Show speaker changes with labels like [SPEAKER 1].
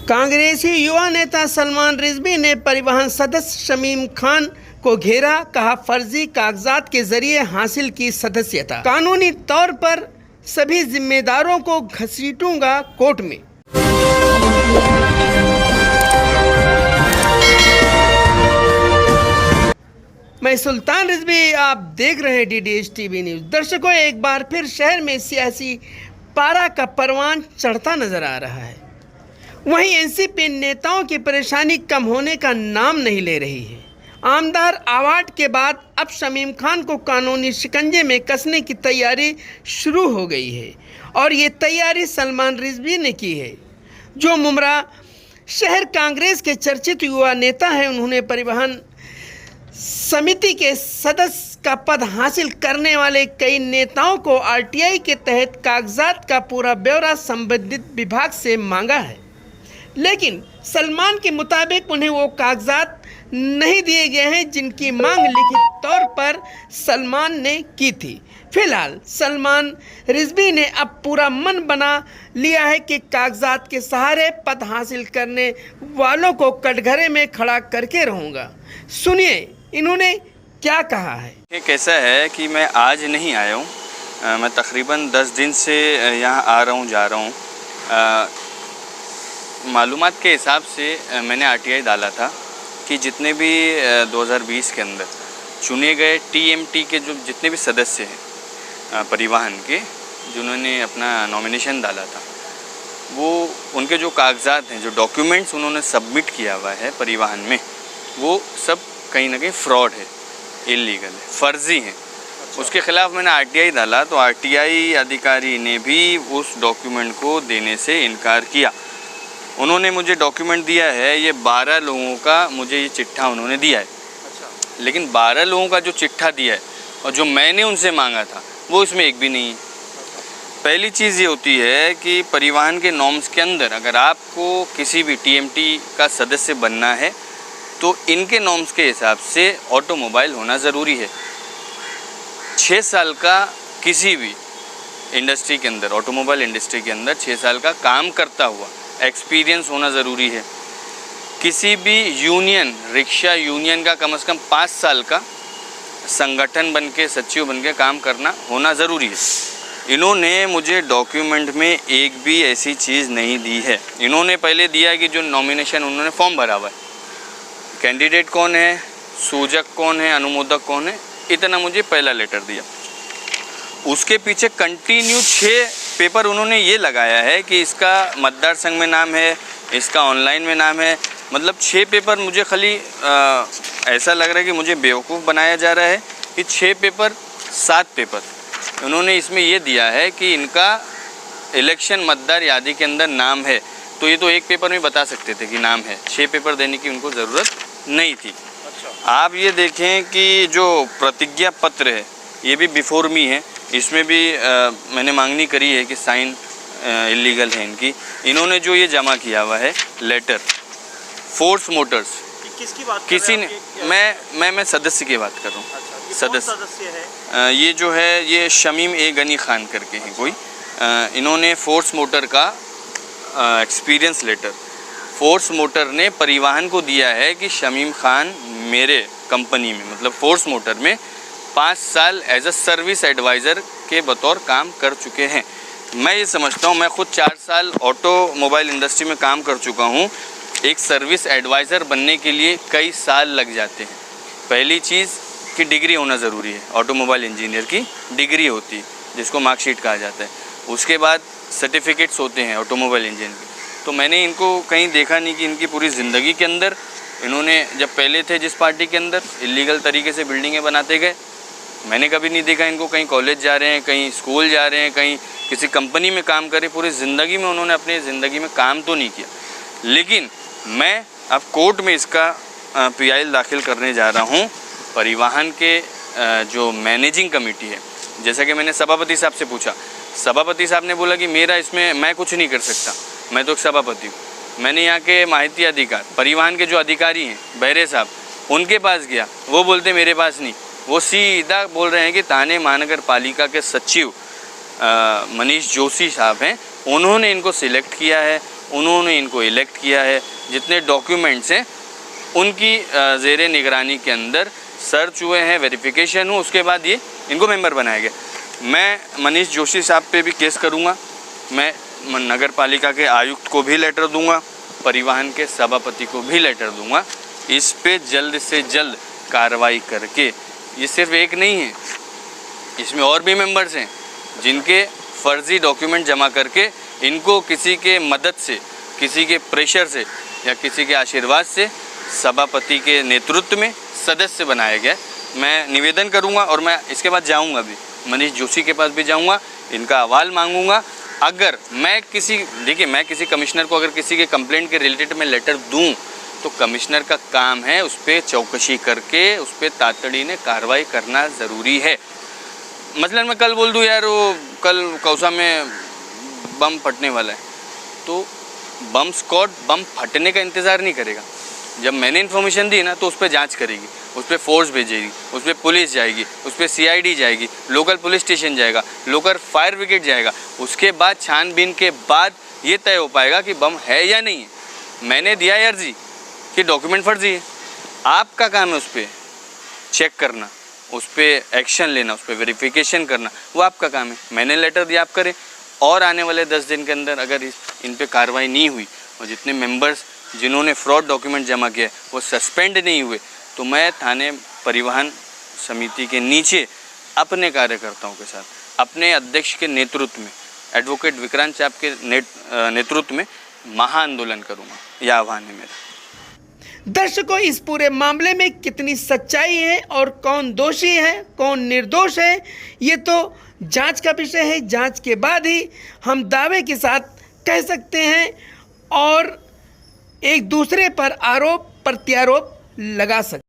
[SPEAKER 1] कांग्रेसी युवा नेता सलमान रिजवी ने परिवहन सदस्य शमीम खान को घेरा, कहा फर्जी कागजात के जरिए हासिल की सदस्यता, कानूनी तौर पर सभी जिम्मेदारों को घसीटूंगा कोर्ट में। मैं सुल्तान रिजवी, आप देख रहे हैं DDH TV न्यूज़। दर्शकों, एक बार फिर शहर में सियासी पारा का परवान चढ़ता नजर आ रहा है। वहीं एनसीपी नेताओं की परेशानी कम होने का नाम नहीं ले रही है। आमदार अवार्ड के बाद अब शमीम खान को कानूनी शिकंजे में कसने की तैयारी शुरू हो गई है और ये तैयारी सलमान रिजवी ने की है, जो मुमरा शहर कांग्रेस के चर्चित युवा नेता हैं। उन्होंने परिवहन समिति के सदस्य का पद हासिल करने वाले कई नेताओं को RTI के तहत कागजात का पूरा ब्यौरा संबंधित विभाग से मांगा है, लेकिन सलमान के मुताबिक उन्हें वो कागजात नहीं दिए गए हैं जिनकी मांग लिखित तौर पर सलमान ने की थी। फिलहाल सलमान रिजवी ने अब पूरा मन बना लिया है कि कागजात के सहारे पद हासिल करने वालों को कटघरे में खड़ा करके रहूँगा। सुनिए इन्होंने क्या कहा है।
[SPEAKER 2] ये कैसा है कि मैं आज नहीं आया हूँ, मैं तकरीबन 10 दिन से यहाँ आ रहा हूँ जा रहा हूँ। मालूमात के हिसाब से मैंने RTI डाला था कि जितने भी 2020 के अंदर चुने गए TMT के जो जितने भी सदस्य हैं परिवहन के, जिन्होंने अपना नॉमिनेशन डाला था, वो उनके जो कागजात हैं, जो डॉक्यूमेंट्स उन्होंने सबमिट किया हुआ है परिवहन में, वो सब कहीं ना कहीं फ्रॉड है, इलीगल है, फर्जी हैं। उसके ख़िलाफ़ मैंने RTI डाला तो RTI अधिकारी ने भी उस डॉक्यूमेंट को देने से इनकार किया। उन्होंने मुझे डॉक्यूमेंट दिया है, ये 12 लोगों का मुझे ये चिट्ठा उन्होंने दिया है। लेकिन 12 लोगों का जो चिट्ठा दिया है और जो मैंने उनसे मांगा था वो इसमें एक भी नहीं है। पहली चीज़ ये होती है कि परिवहन के नॉर्म्स के अंदर अगर आपको किसी भी TMT का सदस्य बनना है तो इनके नॉर्म्स के हिसाब से ऑटोमोबाइल होना ज़रूरी है। 6 साल का किसी भी इंडस्ट्री के अंदर, ऑटोमोबाइल इंडस्ट्री के अंदर 6 साल का काम करता हुआ एक्सपीरियंस होना ज़रूरी है। किसी भी यूनियन, रिक्शा यूनियन का कम से कम 5 साल का संगठन बन के, सचिव बन के काम करना होना ज़रूरी है। इन्होंने मुझे डॉक्यूमेंट में एक भी ऐसी चीज़ नहीं दी है। इन्होंने पहले दिया है कि जो नॉमिनेशन उन्होंने फॉर्म भरा हुआ है, कैंडिडेट कौन है, सूचक कौन है, अनुमोदक कौन है, इतना मुझे पहला लेटर दिया। उसके पीछे कंटिन्यू 6 पेपर उन्होंने ये लगाया है कि इसका मतदार संघ में नाम है, इसका ऑनलाइन में नाम है। मतलब 6 पेपर मुझे खाली ऐसा लग रहा है कि मुझे बेवकूफ़ बनाया जा रहा है कि 6 पेपर 7 पेपर उन्होंने इसमें ये दिया है कि इनका इलेक्शन मतदार यादी के अंदर नाम है। तो ये तो एक पेपर में बता सकते थे कि नाम है, 6 पेपर देने की उनको ज़रूरत नहीं थी। आप ये देखें कि जो प्रतिज्ञा पत्र है ये भी बिफोर मी है, इसमें भी मैंने मांगनी करी है कि साइन इलीगल है इनकी। इन्होंने जो ये जमा किया हुआ है लेटर, फोर्स मोटर्स,
[SPEAKER 3] किसकी बात
[SPEAKER 2] किसी ने, मैं सदस्य की बात कर रहा हूँ।
[SPEAKER 3] अच्छा, ये सदस्य है?
[SPEAKER 2] ये जो है ये शमीम ए गनी खान करके हैं कोई। इन्होंने फोर्स मोटर का एक्सपीरियंस लेटर फोर्स मोटर ने परिवहन को दिया है कि शमीम खान मेरे कंपनी में, मतलब फोर्स मोटर में 5 साल एज अ सर्विस एडवाइज़र के बतौर काम कर चुके हैं। मैं ये समझता हूँ, मैं ख़ुद 4 साल ऑटोमोबाइल इंडस्ट्री में काम कर चुका हूँ। एक सर्विस एडवाइज़र बनने के लिए कई साल लग जाते हैं। पहली चीज़ कि डिग्री होना ज़रूरी है, ऑटोमोबाइल इंजीनियर की डिग्री होती है जिसको मार्कशीट कहा जाता है। उसके बाद सर्टिफिकेट्स होते हैं ऑटोमोबाइल इंजीनियर के। तो मैंने इनको कहीं देखा नहीं कि इनकी पूरी ज़िंदगी के अंदर इन्होंने, जब पहले थे जिस पार्टी के अंदर, इलीगल तरीके से बिल्डिंगें बनाते गए। मैंने कभी नहीं देखा इनको कहीं कॉलेज जा रहे हैं, कहीं स्कूल जा रहे हैं, कहीं किसी कंपनी में काम कर रहे। पूरी ज़िंदगी में उन्होंने अपनी ज़िंदगी में काम तो नहीं किया। लेकिन मैं अब कोर्ट में इसका PIL दाखिल करने जा रहा हूँ। परिवहन के जो मैनेजिंग कमेटी है, जैसा कि मैंने सभापति साहब से पूछा, सभापति साहब ने बोला कि मेरा इसमें मैं कुछ नहीं कर सकता, मैं तो एक सभापति हूँ। मैंने यहाँ के माहिती अधिकार, परिवहन के जो अधिकारी हैं बहरे साहब, उनके पास गया, वो बोलते मेरे पास नहीं। वो सीधा बोल रहे हैं कि थाने महानगर पालिका के सचिव मनीष जोशी साहब हैं, उन्होंने इनको सिलेक्ट किया है, उन्होंने इनको इलेक्ट किया है। जितने डॉक्यूमेंट्स हैं उनकी ज़ेरे निगरानी के अंदर सर्च हुए हैं, वेरिफिकेशन हुआ, उसके बाद ये इनको मेंबर बनाया गया। मैं मनीष जोशी साहब पे भी केस करूँगा, मैं नगर पालिका के आयुक्त को भी लेटर दूंगा, परिवहन के सभापति को भी लेटर दूंगा। इस पे जल्द से जल्द कार्रवाई करके, ये सिर्फ एक नहीं है, इसमें और भी मेंबर्स हैं जिनके फर्जी डॉक्यूमेंट जमा करके इनको किसी के मदद से, किसी के प्रेशर से या किसी के आशीर्वाद से सभापति के नेतृत्व में सदस्य बनाया गया। मैं निवेदन करूंगा और मैं इसके बाद जाऊंगा भी, मनीष जोशी के पास भी जाऊंगा, इनका अहवाल मांगूंगा। अगर मैं किसी कमिश्नर को अगर किसी के कंप्लेंट के रिलेटेड में लेटर दूं तो कमिश्नर का काम है उस पर चौकसी करके उस पर तातड़ी ने कार्रवाई करना ज़रूरी है। मसलन मैं कल बोल दूं यार वो कल कौसा में बम फटने वाला है, तो बम स्क्वाड बम फटने का इंतज़ार नहीं करेगा। जब मैंने इन्फॉर्मेशन दी ना तो उस पर जांच करेगी, उस पर फोर्स भेजेगी, उस पर पुलिस जाएगी, उस पर CID जाएगी, लोकल पुलिस स्टेशन जाएगा, लोकल फायर ब्रिगेड जाएगा। उसके बाद छानबीन के बाद ये तय हो पाएगा कि बम है या नहीं है। मैंने दिया है अर्जी कि डॉक्यूमेंट फर्जी है, आपका काम है उस पर चेक करना, उस पर एक्शन लेना, उस पर वेरिफिकेशन करना, वो आपका काम है। मैंने लेटर दिया, आप करें। और आने वाले 10 दिन के अंदर अगर इन पे कार्रवाई नहीं हुई और जितने मेंबर्स जिन्होंने फ्रॉड डॉक्यूमेंट जमा किया वो सस्पेंड नहीं हुए तो मैं थाने परिवहन समिति के नीचे अपने कार्यकर्ताओं के साथ, अपने अध्यक्ष के नेतृत्व में, एडवोकेट विक्रांत साहब के नेतृत्व में महाआंदोलन करूँगा। यह आह्वान है मेरा।
[SPEAKER 1] दर्शकों, इस पूरे मामले में कितनी सच्चाई है और कौन दोषी है, कौन निर्दोष है, ये तो जांच का विषय है। जांच के बाद ही हम दावे के साथ कह सकते हैं और एक दूसरे पर आरोप प्रत्यारोप लगा सकते हैं।